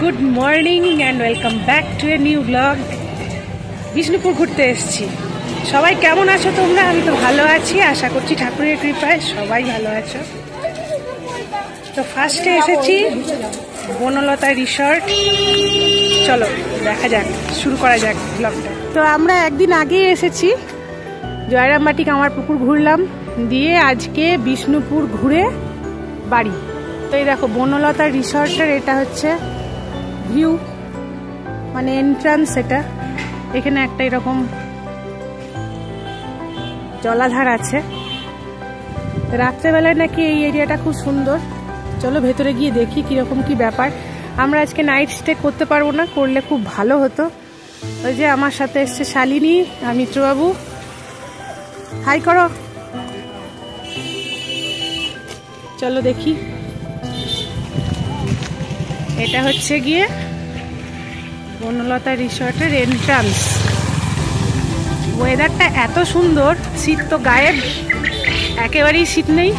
Good morning and welcome back to a new blog. Bishnupur ঘুরতে এসেছি। সবাই কেমন আছো তোমরা? আমি তো ভালো আছি, আশা করছি ঠাকুরের কৃপায় সবাই ভালো আছো। তো ফার্স্টে এসেছি বনলতা রিসর্ট। চলো দেখা যাক, শুরু করা যাক ব্লগটা। তো আমরা একদিন আগে এসেছি, জয়রামবাটি কামারপুকুর ঘুরলাম, দিয়ে আজকে বিষ্ণুপুর ঘুরে বাড়ি। তো এই দেখো বনলতা রিসর্টের এটা হচ্ছে ভিউ, মানে এন্ট্রান্স। এটা এখানে একটা এরকম জলাধার আছে। রাত্রেবেলায় নাকি এই এরিয়াটা খুব সুন্দর। চলো ভেতরে গিয়ে দেখি কিরকম কি ব্যাপার। আমরা আজকে নাইট স্টে করতে পারবো না, করলে খুব ভালো হতো। ওই যে আমার সাথে এসছে শালিনী আর মিত্রবাবু, হাই করো। চলো দেখি। এটা হচ্ছে গিয়ে বনলতা রিসর্টের এন্ট্রান্স। ওয়েদারটা এত সুন্দর, শীত তো গায়েব, একেবারেই শীত নেই,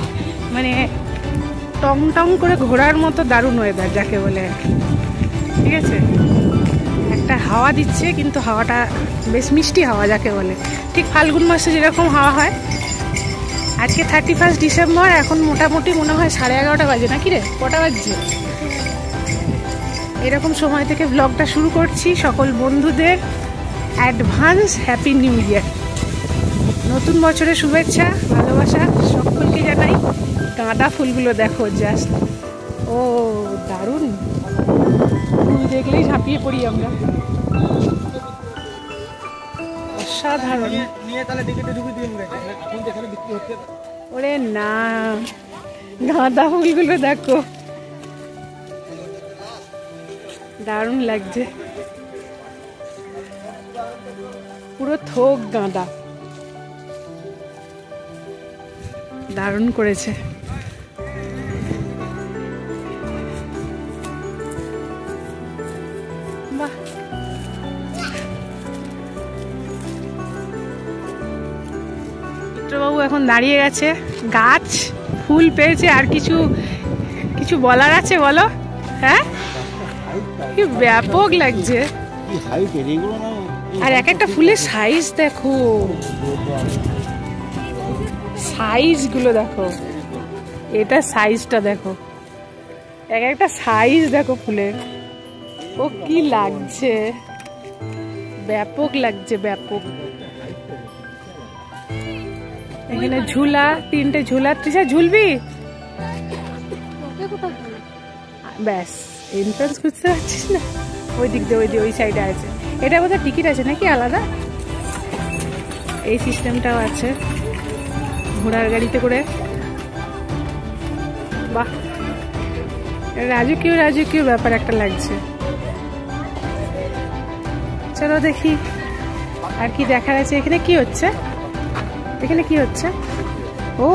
মানে টং টং করে ঘোরার মতো দারুণ ওয়েদার যাকে বলে। ঠিক আছে, একটা হাওয়া দিচ্ছে, কিন্তু হাওয়াটা বেশ মিষ্টি হাওয়া যাকে বলে, ঠিক ফাল্গুন মাসে যেরকম হাওয়া হয়। আজকে 31 ডিসেম্বর, এখন মোটামুটি মনে হয় 11:30 বাজে, নাকি রে? কটা বাজছে? এরকম সময় থেকে ব্লগটা শুরু করছি। সকল বন্ধুদের অ্যাডভান্স হ্যাপি নিউ ইয়ার, নতুন বছরের শুভেচ্ছা ভালোবাসা সকলকে জানাই। গাঁদা ফুলগুলো দেখো জাস্ট, ও দারুণ ফুল, দেখলেই ঝাঁপিয়ে পড়ি আমরা। অসাধারণ। ওরে না, গাঁদা ফুলগুলো দেখো, দারুণ লাগছে, পুরো থোক গাঁদা, দারুণ করেছে। বাহ, মিত্রবাবু এখন দাঁড়িয়ে গেছে, গাছ ফুল পেয়েছে। আর কিছু কিছু বলার আছে? বলো। হ্যাঁ, কি ব্যাপক লাগছে। আর এক একটা ফুলের সাইজ দেখো, সাইজ গুলো দেখো, এটা সাইজটা দেখো, এক একটা সাইজ দেখো ফুলের। ও কি লাগছে, ব্যাপক লাগছে, ব্যাপক। এখানে ঝুলা, 3টে ঝুলা। তৃষা ঝুলবি? ব্যাস, এন্ট্রান্স খুঁজতে পারছিস না? ওই দিক দিয়ে, ওই সাইডে আছে। এটা বোধহয় টিকিট আছে নাকি আলাদা? এই সিস্টেমটাও আছে ঘোড়ার গাড়িতে করে। বাহ, রাজকীয় রাজকীয় ব্যাপার একটা লাগছে। চলো দেখি আর কি দেখার আছে। এখানে কি হচ্ছে? এখানে কি হচ্ছে? ও,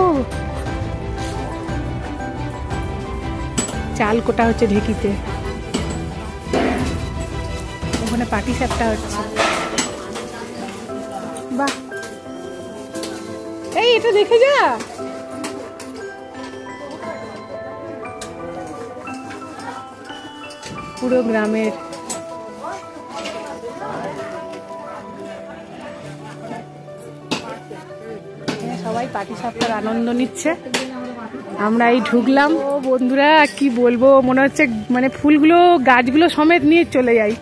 চাল কোটা হচ্ছে ঢেকিতে। ওখানে পাটি সাপটা হচ্ছে। বাহ, এই এটা দেখে যা। পুরো গ্রামের সবাই পাটি সাপটার আনন্দ নিচ্ছে। আমরা এই ঢুকলাম। ও বন্ধুরা, কি বলবো, মনে হচ্ছে মানে ফুলগুলো গাছগুলো সমেত নিয়ে চলে যাই।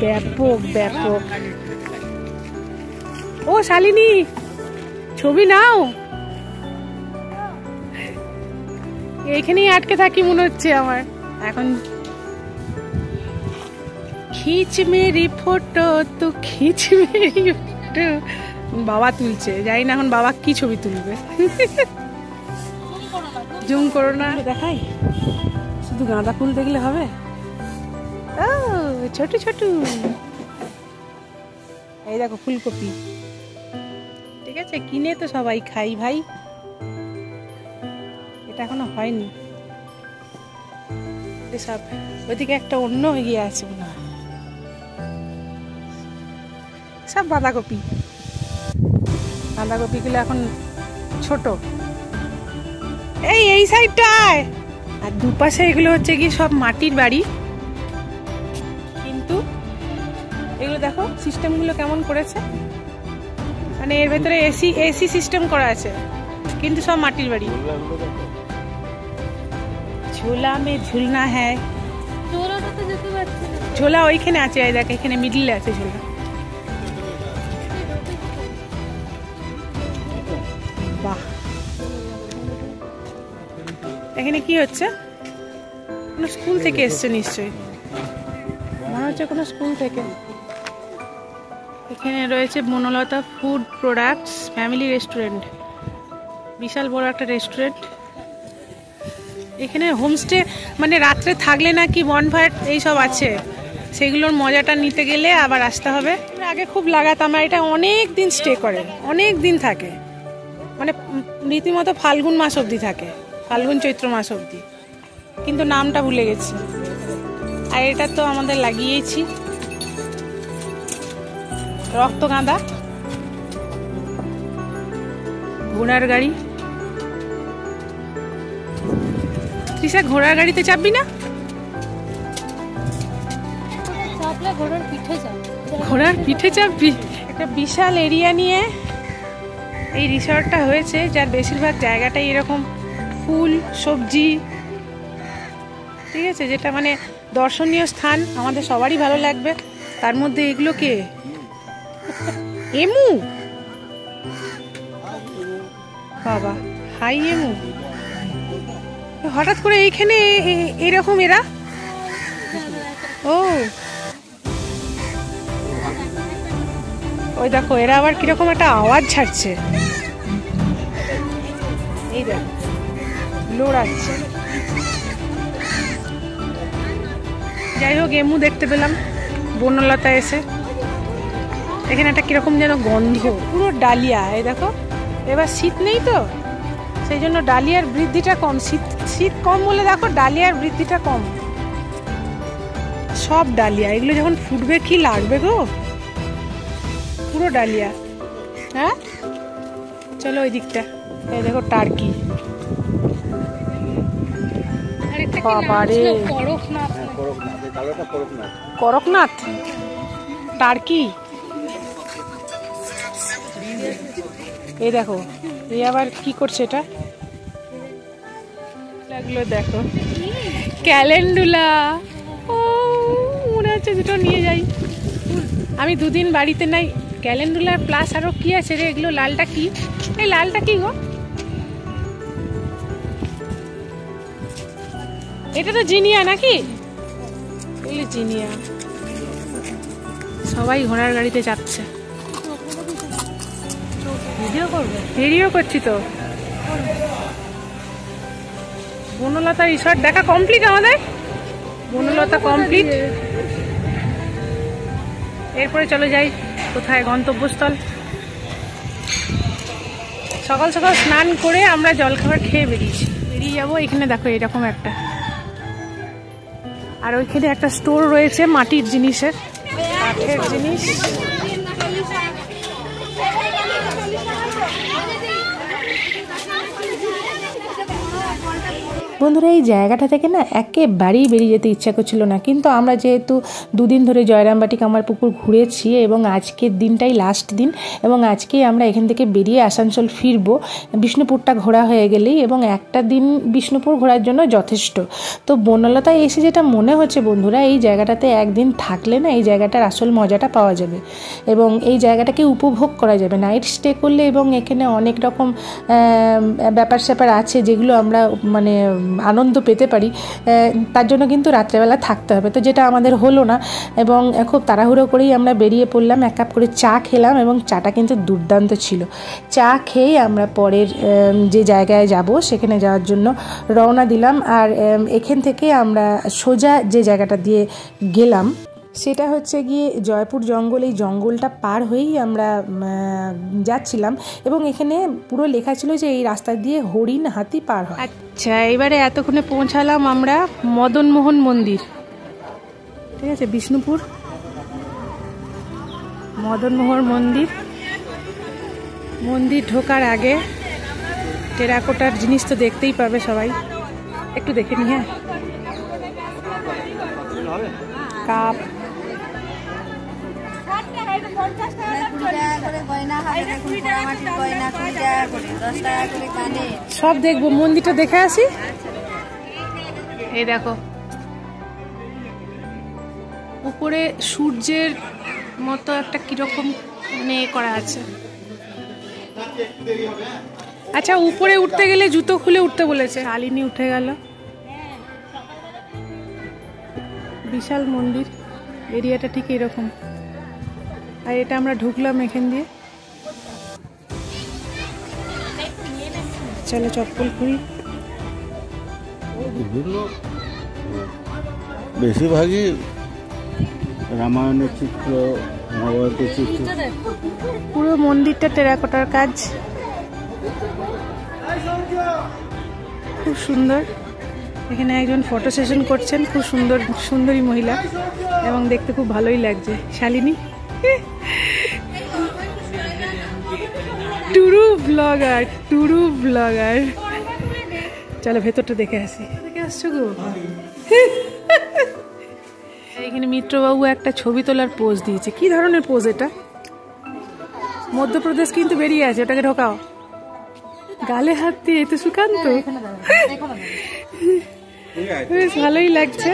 ব্যাপক ব্যাপক। ও শালিনী, ছবি নাও। এইখানেই আটকে থাকি মনে হচ্ছে আমার এখন। খিচ মেরি ফটো তো খিচ মেরি ফটো। বাবা তুলছে, জানি না এখন বাবা কি ছবি তুলবে। জুম করো না, দেখাই। শুধু গাঁদা ফুল দেখলে হবে? ও ছোট ছোট, এই দেখো ফুলকপি। ঠিক আছে, কিনে তো সবাই খাই ভাই, এটা এখনো হয়নি। সব ওইদিকে একটা অন্য ইয়ে আছে মনে হয়, সব বাঁধাকপি। বাঁধাকপিগুলো এখন ছোট। এই সাইডটায় আর দুপাশে এগুলো হচ্ছে কি সব মাটির বাড়ি, কিন্তু এগুলো দেখো সিস্টেমগুলো কেমন করেছে, মানে এর ভেতরে এসি সিস্টেম করা আছে, কিন্তু সব মাটির বাড়ি। ঝোলা মে ঝুলনা হ্যাঁ, ঝোলা ওইখানে আছে, দেখ এখানে মিডলে আছে ঝোলা। বাহ, এখানে কি হচ্ছে? কোনো স্কুল থেকে এসছে নিশ্চয়ই, মনে হচ্ছে কোনো স্কুল থেকে। এখানে রয়েছে Bonolota food products family restaurant, বিশাল বড় একটা রেস্টুরেন্ট। এখানে হোমস্টে মানে রাত্রে থাকলে নাকি বনফায়ার এইসব আছে, সেগুলোর মজাটা নিতে গেলে আবার আসতে হবে। আগে খুব লাগাতাম, এটা অনেক দিন স্টে করে, অনেক দিন থাকে, মানে রীতিমতো ফাল্গুন মাস অবধি থাকে, ফাল্গুন চৈত্র মাস অবধি, কিন্তু নামটা ভুলে গেছি। আর এটা তো আমাদের লাগিয়েছি রক্তগাঁদা, ঘোড়ার গাড়ি। তৃষা, ঘোড়ার গাড়িতে চাপবি না? ঘোড়ার পিঠে চাপবি? একটা বিশাল এরিয়া নিয়ে এই রিসর্টটা হয়েছে, যার বেশিরভাগ জায়গাটাই এরকম ফুল সবজি, ঠিক আছে, যেটা মানে দর্শনীয় স্থান, আমাদের সবারই ভালো লাগবে। তার মধ্যে এগুলো কে? এমু, বাবা, হাই এমু, হঠাৎ করে এইখানে এরকম এরা। ও ওই দেখো, এরা আবার কিরকম একটা আওয়াজ ছাড়ছে, এই দেখ লড়াচ্ছে। যাই হোক, এমু দেখতে পেলাম বনলতা এসে। এখানে একটা কিরকম যেন গন্ধ, পুরো ডালিয়া। এই দেখো, এবার শীত নেই তো, সেই জন্য ডালিয়ার বৃদ্ধিটা কম, শীত কম বলে দেখো ডালিয়ার বৃদ্ধিটা কম। সব ডালিয়া, এগুলো যখন ফুটবে কি লাগবে গো, পুরো ডালিয়া। হ্যাঁ, চলো ওই দিকটা, এই দেখো টার্কি। বাবারে, করকনাথ টার্কি। এই দেখো, এই আবার কি করছে এটা, লাগলো দেখো, ক্যালেন্ডুলা। ও মনে হচ্ছে দুটো নিয়ে যাই। আমি দুদিন বাড়িতে নাই। ক্যালেন্ডুলার প্লাস আরো কি আছে রে? এগুলো লালটা কি? এই লালটা কি গো? এটা তো জিনিয়া নাকি? এগুলো জিনিয়া। সবাই ঘোড়ার গাড়িতে যাচ্ছে। ভিডিও করবে? ভিডিও করছি তো। বনলতা রিসর্ট দেখা কমপ্লিট আমাদের। বনলতা কমপ্লিট। এরপরে চলে যাই কোথায়, গন্তব্যস্থল। সকাল সকাল স্নান করে আমরা জলখাবার খেয়ে বেরিয়ে যাবো। এখানে দেখো এরকম একটা, আর ওইখানে একটা স্টোর রয়েছে মাটির জিনিসের, কাঠের জিনিস। বন্ধুরা, এই জায়গাটা থেকে না একেবারেই বেরিয়ে যেতে ইচ্ছা করছিল না, কিন্তু আমরা যেহেতু দুদিন ধরে জয়রামবাটি কামারপুকুর ঘুরেছি এবং আজকের দিনটাই লাস্ট দিন, এবং আজকেই আমরা এখান থেকে বেরিয়ে আসানসোল ফিরবো, বিষ্ণুপুরটা ঘোরা হয়ে গেলেই, এবং একটা দিন বিষ্ণুপুর ঘোরার জন্য যথেষ্ট। তো বনলতায় এসে যেটা মনে হচ্ছে বন্ধুরা, এই জায়গাটাতে একদিন থাকলে না এই জায়গাটার আসল মজাটা পাওয়া যাবে এবং এই জায়গাটাকে উপভোগ করা যাবে নাইট স্টে করলে। এবং এখানে অনেক রকম ব্যাপার স্যাপার আছে যেগুলো আমরা মানে আনন্দ পেতে পারি, তার জন্য কিন্তু রাত্রেবেলা থাকতে হবে, তো যেটা আমাদের হলো না। এবং খুব তাড়াহুড়ো করেই আমরা বেরিয়ে পড়লাম। এক কাপ করে চা খেলাম এবং চাটা কিন্তু দুর্দান্ত ছিল। চা খেয়ে আমরা পরের যে জায়গায় যাব সেখানে যাওয়ার জন্য রওনা দিলাম। আর এখান থেকে আমরা সোজা যে জায়গাটা দিয়ে গেলাম সেটা হচ্ছে গিয়ে জয়পুর জঙ্গল। এই জঙ্গলটা পার হয়েই আমরা যাচ্ছিলাম এবং এখানে পুরো লেখা ছিল যে এই রাস্তা দিয়ে হরিণ হাতি পার হয়। আচ্ছা, এবারে এতক্ষণে পৌঁছালাম আমরা মদনমোহন মন্দির, ঠিক আছে, বিষ্ণুপুর মদনমোহন মন্দির। মন্দির ঢোকার আগে টেরাকোটার জিনিস তো দেখতেই পাবে সবাই, একটু দেখে নি। হ্যাঁ, কাপ সব দেখবো, মন্দিরটা দেখে আসি। এই দেখো উপরে সূর্যের মতো একটা কিরকম মানে করা আছে। আচ্ছা, উপরে উঠতে গেলে জুতো খুলে উঠতে বলেছে। শালিনী উঠে গেল। বিশাল মন্দির, এরিয়াটা ঠিক এরকম। আর এটা আমরা ঢুকলাম এখান দিয়ে। চলো চপ্পল খুলি। বেশিরভাগই রামায়ণের চিত্র, মহাভারতের চিত্র। পুরো মন্দিরটা টেরাকোটার কাজ, খুব সুন্দর। এখানে একজন ফটো সেশন করছেন, খুব সুন্দর সুন্দরী মহিলা, এবং দেখতে খুব ভালোই লাগছে। Shalini true blogger, true blogger. চলো ভেতরটা দেখে আসি। দেখে আসছো গো? এখানে মিত্রবাবু একটা ছবি তোলার পোজ দিয়েছে। কি ধরনের পোজ এটা? মধ্যপ্রদেশ কিন্তু বেরিয়ে আছে, ওটাকে ঢোকাও। গালে হাত দিয়ে, এতে সুকান্ত। বেশ ভালোই লাগছে।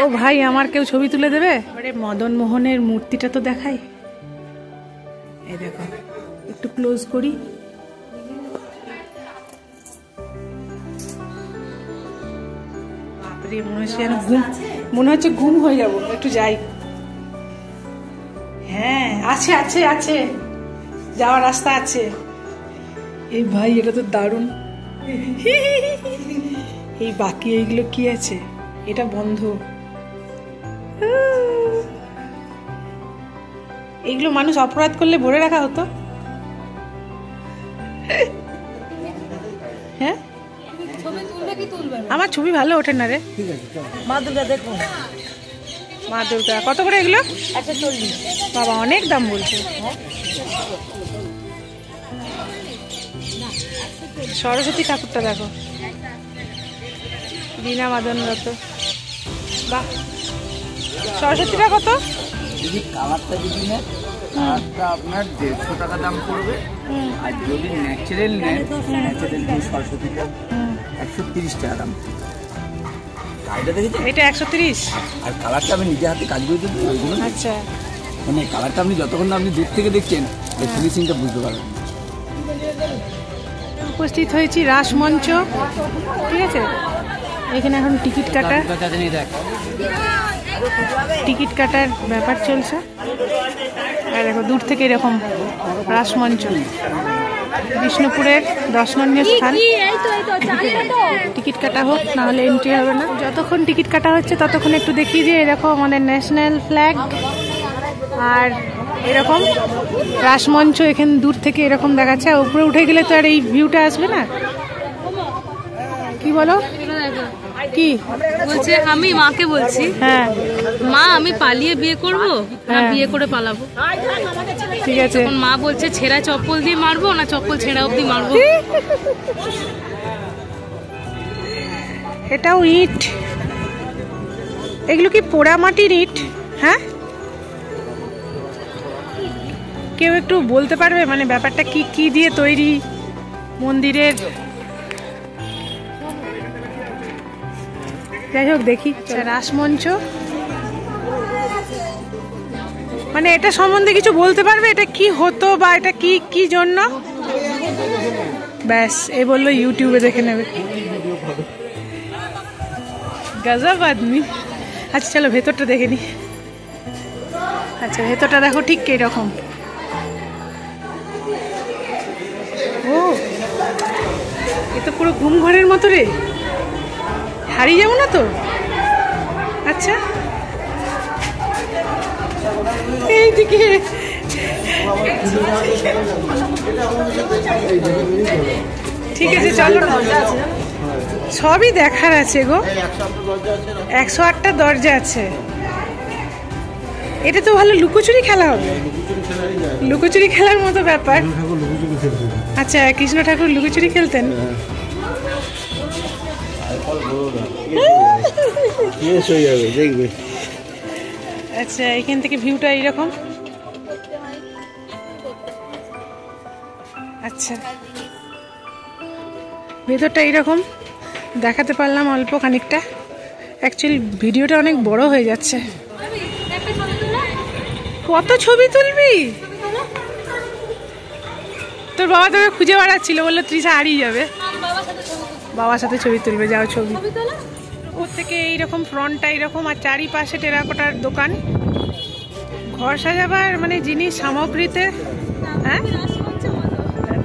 ও ভাই, আমার কেউ ছবি তুলে দেবে? এবারে মদন মোহনের মূর্তিটা তো দেখাই। এই দেখো, একটু ক্লোজ করি। বাপরে, মনে হচ্ছে যেন ঘুম, মনে হচ্ছে ঘুম হয়ে যাবো। একটু যাই। হ্যাঁ, আছে আছে আছে, যাওয়ার রাস্তা আছে। এই ভাই, এটা তো দারুণ। এই বাকি এইগুলো কি আছে? এটা বন্ধ। এইগুলো মানুষ অপরাধ করলে ভরে রাখা হতো। হ্যাঁ, আমার ছবি ভালো ওঠে না রে। মা দুর্গা দেখুন, মা দুর্গা কত করে এগুলো? 140। বাবা, অনেক দাম বলছে। সরস্বতী ঠাকুরটা দেখো, বিনা মাদনরত। বাহ, সরস্বতীটা কত? যদি কালারটা যদি নেন, কালারটা আপনার 150 টাকা দাম পড়বে। আর যদি ন্যাচারাল নেন, ন্যাচারাল সরস্বতীটা 130 টাকা দাম। কালারটা দেখেছেন? এটা 130। আর কালারটা আমি নিজে হাতে কাজ করে দিই ওইগুলো। আচ্ছা, মানে কালারটা আপনি যতক্ষণ না আপনি দূর থেকে দেখছেন, এই ফিনিশিংটা বুঝতে পারবেন। উপস্থিত হয়েছি রাসমঞ্চ, ঠিক আছে। এখানে এখন টিকিট কাটা, টিকিট কাটার ব্যাপার চলছে। আর দেখো দূর থেকে এরকম রাসমঞ্চ, বিষ্ণুপুরের দর্শনীয় স্থান। টিকিট কাটা হোক, না হলে এন্ট্রি হবে না। যতক্ষণ টিকিট কাটা হচ্ছে ততক্ষণ একটু দেখি যে এরকম আমাদের ন্যাশনাল ফ্ল্যাগ আর এরকম রাসমঞ্চ এখানে দূর থেকে এরকম দেখাচ্ছে। আর উপরে উঠে গেলে তো আর এই ভিউটা আসবে না। কি বলো? কি বলছে? আমি মাকে বলছি, হ্যাঁ মা আমি পালিয়ে বিয়ে করব না বিয়ে করে পালাবো? ঠিক আছে। তখন মা বলছে, ছেঁড়া চপ্পল দিয়ে মারবো না চপ্পল ছেঁড়া অবধি মারবো? এটাও ইট। এগুলো কি পোড়া মাটির ইট? হ্যাঁ, কেউ একটু বলতে পারবে মানে ব্যাপারটা কি কি দিয়ে তৈরি মন্দিরের? যাই হোক, দেখি। রাসমঞ্চ মানে এটা সম্বন্ধে কিছু বলতে পারবে? এটা কি হতো বা এটা কি কি জন্য? ব্যাস, এ বললো ইউটিউবে দেখে নেবে। গজব আদমি। আচ্ছা চলো ভেতরটা দেখে নি। আচ্ছা, ভেতরটা দেখো ঠিক কিরকম। ও, এ তো পুরো ঘুম ঘরের মতো রে, হারিয়ে যাবো না তো? আচ্ছা, এইদিকে ঠিক আছে, চলো। সবই দেখার আছে গো, 108টা দরজা আছে। এটা তো ভালো লুকোচুরি খেলা হবে, লুকোচুরি খেলার মতো ব্যাপার। আচ্ছা, কৃষ্ণ ঠাকুর লুকোচুরি খেলতেন? কেস হয়ে যাবে দেখবে। আচ্ছা, এখান থেকে ভিউটা এইরকম। আচ্ছা, ভেতরটা এইরকম দেখাতে পারলাম অল্প খানিকটা। অ্যাকচুয়ালি ভিডিওটা অনেক বড় হয়ে যাচ্ছে। কত ছবি তুলবি? তোর বাবা তোকে খুঁজে বেড়াচ্ছিল, বললো তৃষা হারিয়ে যাবে। বাবার সাথে ছবি তুলবে, যাও ছবি। ওর থেকে এইরকম ফ্রন্টটা এইরকম, আর চারিপাশে টেরাকোটার দোকান, ঘর সাজাবার মানে জিনিস সামগ্রীতে। হ্যাঁ,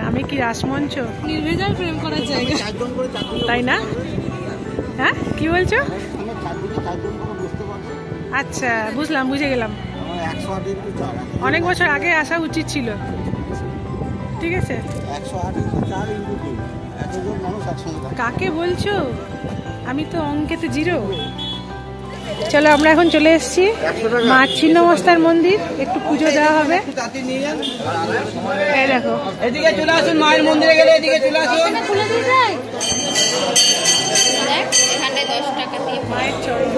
নামে কি রাসমঞ্চ? নির্ভেজাল প্রেম করার জায়গা, তাই না? হ্যাঁ, কি বলছো? আচ্ছা, বুঝলাম, বুঝে গেলাম। অনেক বছর আগে আসা উচিত ছিল। ঠিক আছে, কাকে বলছো? আমি তো অঙ্কেতে 0। চলো, আমরা এখন চলে এসেছি মা ছিন্নমস্তার মন্দির, একটু পুজো দেওয়া হবে। এই দেখো, এদিকে চলে আসুন, মায়ের মন্দিরে গেলে এদিকে চলে আসুন। মায়ের চরণ।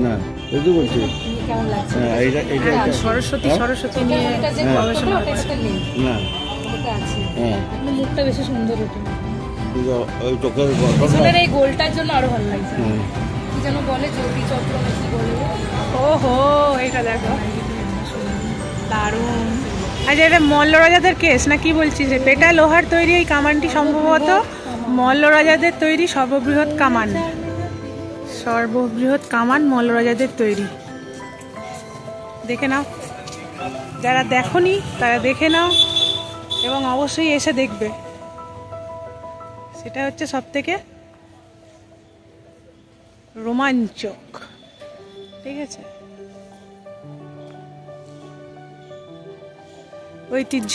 না বুঝতে বলছি। হ্যাঁ, এইটা সরস্বতী, সরস্বতী নিয়ে গবেষণা হচ্ছে। না, হ্যাঁ, মুখটা বেশি সুন্দর ওঠে। কিন্তু ওই চোখের গঠনটা। পিছনের এই গোলটার জন্য আরো ভালো লাগছে। হুম। কি যেন বলে, জ্যোতি চক্র নাকি বলে। ওহো, এটা দেখো, দারুণ। আচ্ছা, এটা মল্ল রাজাদের কেস না কি বলছিস? পেটা লোহার তৈরি এই কামানটি সম্ভবত মল্ল রাজাদের তৈরি সর্ববৃহৎ কামান। সর্ববৃহৎ কামান মল্ল রাজাদের তৈরি। দেখে নাও, যারা দেখোনি তারা দেখে নাও, এবং অবশ্যই এসে দেখবে। সেটা হচ্ছে সব থেকে রোমাঞ্চক। ঠিক আছে, ঐতিহ্য,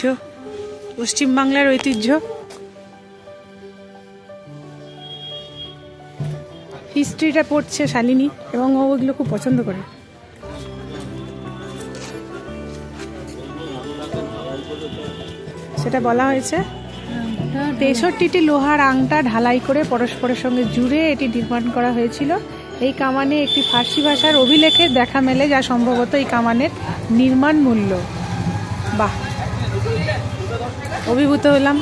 পশ্চিমবাংলার ঐতিহ্য। হিস্ট্রিটা পড়ছে শালিনী, এবং ও ওগুলো খুব পছন্দ করে। সেটা বলা হয়েছে 63টি লোহার আংটা ঢালাই করে পরস্পরের সঙ্গে জুড়ে এটি নির্মাণ করা হয়েছিল। এই কামানে একটি ফার্সি ভাষার অভিলেখের দেখা মেলে, যা সম্ভবত এই কামানের নির্মাণ মূল্য। বাহ, অভিভূত হলাম।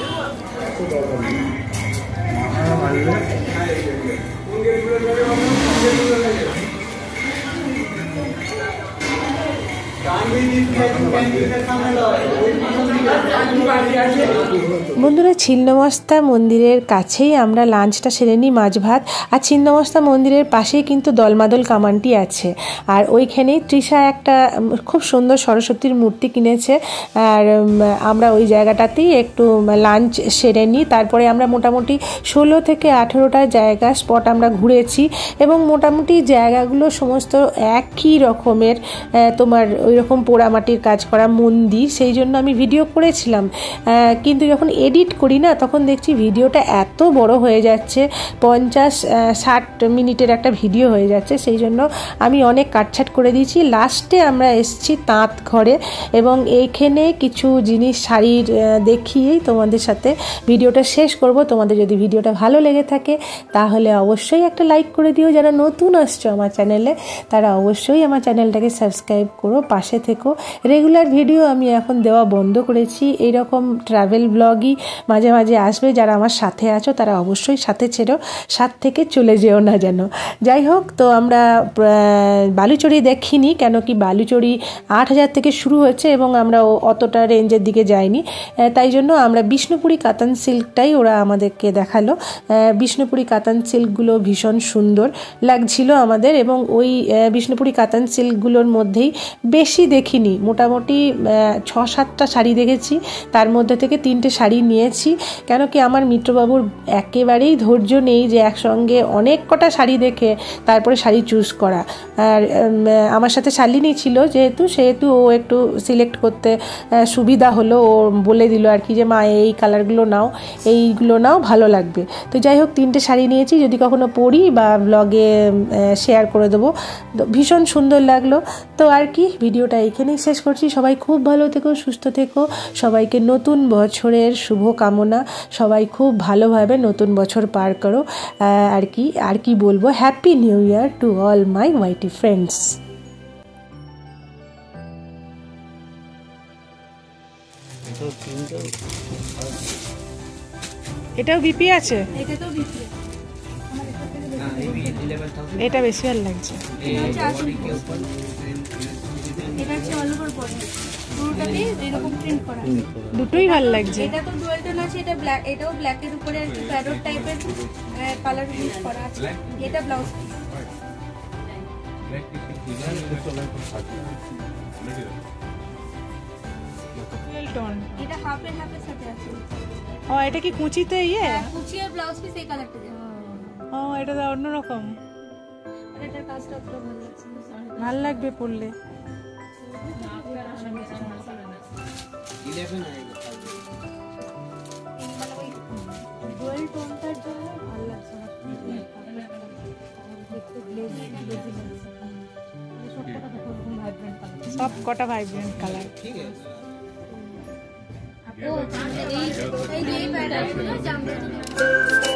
বন্ধুরা, ছিন্নমস্তা মন্দিরের কাছেই আমরা লাঞ্চটা সেরে নিই, মাছ ভাত। আর ছিন্নমস্তা মন্দিরের পাশেই কিন্তু দলমাদল কামানটি আছে, আর ওইখানেই তৃষা একটা খুব সুন্দর সরস্বতীর মূর্তি কিনেছে। আর আমরা ওই জায়গাটাতেই একটু লাঞ্চ সেরে নিই। তারপরে আমরা মোটামুটি 16 থেকে 18টা জায়গা স্পট আমরা ঘুরেছি, এবং মোটামুটি জায়গাগুলো সমস্ত একই রকমের, তোমার ওই রকম পোড়ামাটির কাজ করা মন্দির। সেই জন্য আমি ভিডিও করেছিলাম, কিন্তু যখন এডিট করি না তখন দেখছি ভিডিওটা এত বড় হয়ে যাচ্ছে, 50-60 মিনিটের একটা ভিডিও হয়ে যাচ্ছে। সেই জন্য আমি অনেক কাটছাট করে দিয়েছি। লাস্টে আমরা এসেছি তাঁত ঘরে, এবং এইখানে কিছু জিনিস শাড়ির দেখিয়েই তোমাদের সাথে ভিডিওটা শেষ করব। তোমাদের যদি ভিডিওটা ভালো লেগে থাকে তাহলে অবশ্যই একটা লাইক করে দিও। যারা নতুন আসছো আমার চ্যানেলে তারা অবশ্যই আমার চ্যানেলটাকে সাবস্ক্রাইব করো, পাশে থেকো। রেগুলার ভিডিও আমি এখন দেওয়া বন্ধ করেছি, এইরকম ট্রাভেল ব্লগই মাঝে মাঝে আসবে। যারা আমার সাথে আছো তারা অবশ্যই সাথে ছেড়ো, সাথ থেকে চলে যেও না যেন। যাই হোক, তো আমরা বালুচরি দেখিনি, কেন কি বালুচরি 8000 থেকে শুরু হয়েছে এবং আমরা অতটা রেঞ্জের দিকে যাইনি। তাই জন্য আমরা বিষ্ণুপুরি কাতান সিল্কটাই ওরা আমাদেরকে দেখালো। বিষ্ণুপুরি কাতান সিল্কগুলো ভীষণ সুন্দর লাগছিল আমাদের, এবং ওই বিষ্ণুপুরি কাতান সিল্কগুলোর মধ্যেই বেশি দেখিনি, মোটামুটি 6-7টা শাড়ি দেখেছি, তার মধ্যে থেকে 3টে শাড়ি নিয়েছি, কেন কি আমার মিত্রবাবুর একেবারেই ধৈর্য নেই যে একসঙ্গে অনেক কটা শাড়ি দেখে তারপরে শাড়ি চুজ করা। আর আমার সাথে শালিনী ছিল সেহেতু ও একটু সিলেক্ট করতে সুবিধা হলো, ও বলে দিল আর কি যে মা এই কালারগুলো নাও, এইগুলো নাও, ভালো লাগবে। তো যাই হোক 3টে শাড়ি নিয়েছি, যদি কখনো পরি বা ব্লগে শেয়ার করে দেবো। ভীষণ সুন্দর লাগলো। তো আর কি, ভিডিওটা এখানেই শেষ করছি। সবাই খুব ভালো থেকো, সুস্থ থেকো, সবাইকে নতুন বছরের শুভ কামনা। সবাই খুব ভালোভাবে নতুন বছর পার করো। আর কি বলবো, happy new year to all my YT friends. এটাও বিপি আছে, এটা বেশি ভালো লাগছে। দুটোই ভালো লাগছে। এটা তো ডুয়াল টোন আছে, এটা ব্ল্যাক, এটাও ব্ল্যাকের উপরে আর কি প্যারট টাইপের কালার ইউজ করা আছে। এটা ব্লাউজ পিস। এটা হাফের সাথে আছে। ও এটা কি কুচিতে কুচি আর ব্লাউজ পিস এই কালারটা দেওয়া। ও এটা তো অন্যরকম, এটার কাজটা পুরো ভালো লাগছে। ভাল লাগবে পরলে। ডুয়াল টোনটার জন্য ভালো লাগছে না। সব কটা ভাইব্রেন্ট কালার। এই প্যাটার্নগুলো জামদানি